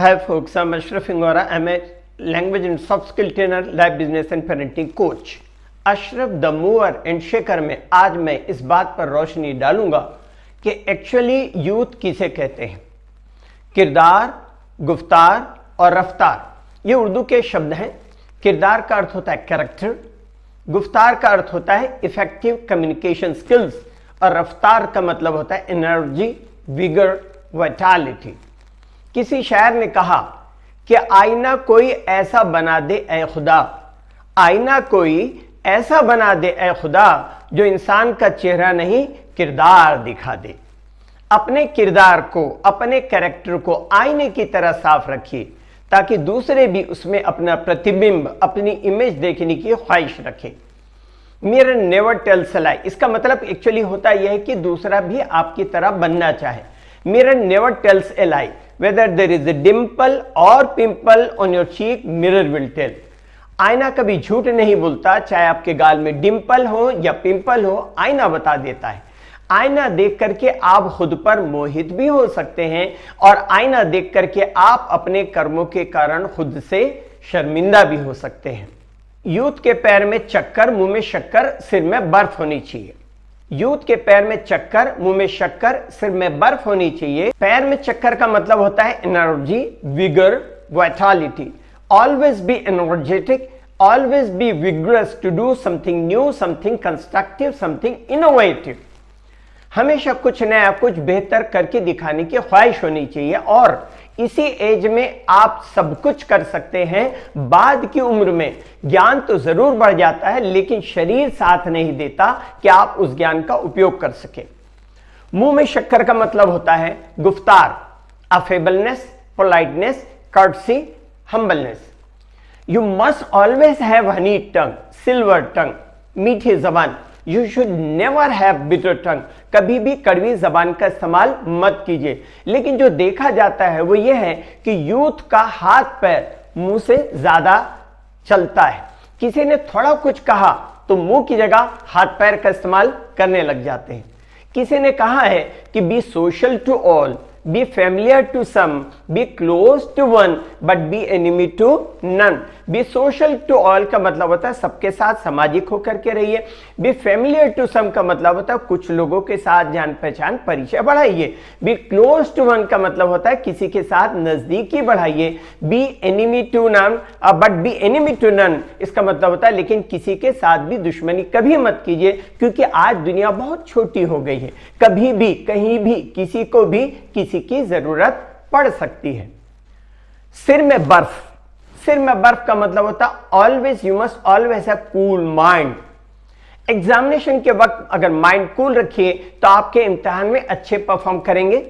Hi folks, I'm Ashraf Ingora. I'm a language and soft skill trainer, life business and parenting coach. Ashraf the mover and shaker में आज मैं इस बात पर रोशनी डालूंगा कि एक्चुअली यूथ किसे कहते हैं। किरदार, गुफ्तार और रफ्तार ये उर्दू के शब्द हैं। किरदार का अर्थ होता है कैरेक्टर, गुफ्तार का अर्थ होता है इफेक्टिव कम्युनिकेशन स्किल्स और रफ्तार का मतलब होता है एनर्जी, विगर, वाइटैलिटी। किसी शायर ने कहा कि आईना कोई ऐसा बना दे ए खुदा, आईना कोई ऐसा बना दे ए खुदा जो इंसान का चेहरा नहीं किरदार दिखा दे। अपने किरदार को, अपने कैरेक्टर को आईने की तरह साफ रखिए ताकि दूसरे भी उसमें अपना प्रतिबिंब, अपनी इमेज देखने की ख्वाहिश रखें। मिरर नेवर टेल्स अ लाई, इसका मतलब एक्चुअली होता यह है कि दूसरा भी आपकी तरह बनना चाहे। Mirror never tells A lie, whether there is a dimple or pimple on your cheek, mirror will tell। आईना कभी झूठ नहीं बोलता, चाहे आपके गाल में डिंपल हो या पिंपल हो, आईना बता देता है। आईना देख करके आप खुद पर मोहित भी हो सकते हैं और आईना देख करके आप अपने कर्मों के कारण खुद से शर्मिंदा भी हो सकते हैं। यूथ के पैर में चक्कर, मुंह में शक्कर, सिर में बर्फ होनी चाहिए। यूथ के पैर में चक्कर, मुंह में शक्कर, सिर में बर्फ होनी चाहिए। पैर में चक्कर का मतलब होता है energy, vigour, vitality. Always be energetic, always be vigorous to do something new, something constructive, something innovative. हमेशा कुछ नया, कुछ बेहतर करके दिखाने की ख्वाहिश होनी चाहिए और इसी एज में आप सब कुछ कर सकते हैं। बाद की उम्र में ज्ञान तो जरूर बढ़ जाता है लेकिन शरीर साथ नहीं देता कि आप उस ज्ञान का उपयोग कर सके। मुंह में शक्कर का मतलब होता है गुफ्तार, affableness, politeness, courtesy, humbleness. You must always have honey tongue, silver tongue, मीठी जबान। You should never have bitter tongue, कभी भी कड़वी जबान का इस्तेमाल मत कीजिए। लेकिन जो देखा जाता है वो ये है कि यूथ का हाथ पैर मुंह से ज्यादा चलता है। किसी ने थोड़ा कुछ कहा तो मुंह की जगह हाथ पैर का इस्तेमाल करने लग जाते हैं। किसी ने कहा है कि be social to all, be familiar to some, be close to one but be enemy to none. Be social to all का मतलब होता है सबके साथ सामाजिक होकर के रहिए। बी फैमिलियर टू सम का मतलब होता है कुछ लोगों के साथ जान पहचान, परिचय बढ़ाइए। बी क्लोज टू वन का मतलब होता है किसी के साथ नजदीकी बढ़ाइए। Be enemy to none but be enemy to none, इसका मतलब होता है लेकिन किसी के साथ भी दुश्मनी कभी मत कीजिए क्योंकि आज दुनिया बहुत छोटी हो गई है। कभी भी, कहीं भी, किसी को भी किसी की जरूरत पड़ सकती है। सिर में बर्फ, सिर में बर्फ का मतलब होता है always, you must always have cool mind. Examination के वक्त अगर माइंड कूल रखिए तो आपके इम्तिहान में अच्छे परफॉर्म करेंगे।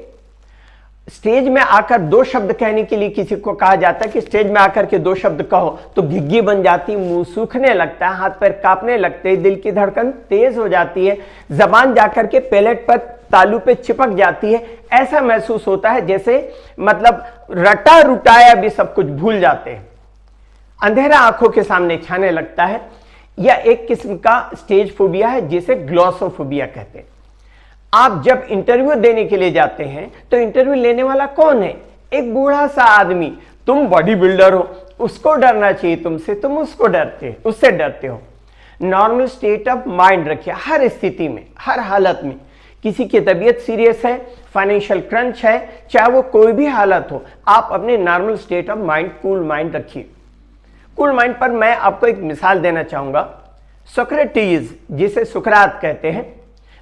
स्टेज में आकर दो शब्द कहने के लिए किसी को कहा जाता है कि स्टेज में आकर के दो शब्द कहो तो घिग्गी बन जाती, मुंह सूखने लगता है, हाथ पैर कांपने लगते हैं, दिल की धड़कन तेज हो जाती है, जबान जाकर के पैलेट पर, तालू पे चिपक जाती है। ऐसा महसूस होता है जैसे मतलब रटा रुटाया भी सब कुछ भूल जाते हैं। अंधेरा आंखों के सामने छाने लगता है। यह एक किस्म का स्टेज फोबिया है जिसे ग्लॉसोफोबिया कहते हैं। आप जब इंटरव्यू देने के लिए जाते हैं तो इंटरव्यू लेने वाला कौन है? एक बूढ़ा सा आदमी। तुम बॉडी बिल्डर हो, उसको डरना चाहिए तुमसे, तुम उससे डरते हो। नॉर्मल स्टेट ऑफ माइंड रखिए हर स्थिति में, हर हालत में। किसी की तबीयत सीरियस है, फाइनेंशियल क्रंच है, चाहे वो कोई भी हालत हो, आप अपने normal state of mind, cool mind रखिए। कूल माइंड पर मैं आपको एक मिसाल देना चाहूंगा। सोक्रेटिस, जिसे सुकरात कहते हैं,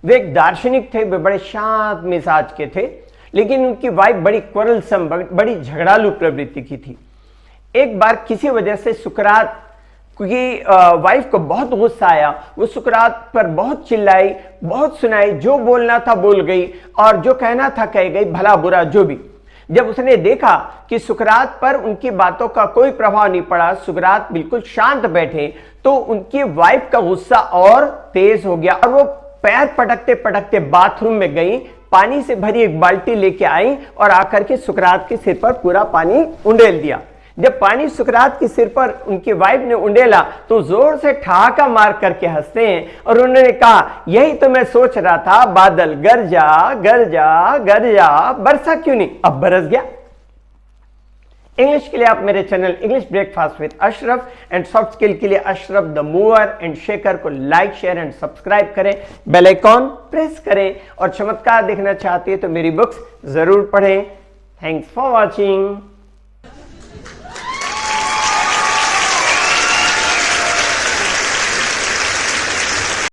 वे एक दार्शनिक थे। वे बड़े शांत मिजाज के थे लेकिन उनकी वाइफ बड़ी क्वरलसम, बड़ी झगड़ालू प्रवृत्ति की थी। एक बार किसी वजह से सुकरात की वाइफ को बहुत गुस्सा आया। वो सुकरात पर बहुत चिल्लाई, बहुत सुनाई, जो बोलना था बोल गई और जो कहना था कह गई, भला बुरा जो भी। जब उसने देखा कि सुकरात पर उनकी बातों का कोई प्रभाव नहीं पड़ा, सुकरात बिल्कुल शांत बैठे, तो उनकी वाइफ का गुस्सा और तेज हो गया और वो पैर पटकते पटकते बाथरूम में गई, पानी से भरी एक बाल्टी लेके आई और आकर के सुकरात के सिर पर पूरा पानी उंडेल दिया। जब पानी सुकरात के सिर पर उनकी वाइफ ने उंडेला तो जोर से ठहाका मार करके हंसते हैं और उन्होंने कहा, यही तो मैं सोच रहा था, बादल गरजा गरजा गरजा, बरसा क्यों नहीं, अब बरस गया। इंग्लिश के लिए आप मेरे channel English breakfast with Ashraf and soft skill के लिए Ashraf the mover and shaker को लाइक शेयर एंड सब्सक्राइब करें, बेल आइकॉन प्रेस करें और चमत्कार देखना चाहती है तो मेरी बुक्स जरूर पढ़ें। Thanks for watching.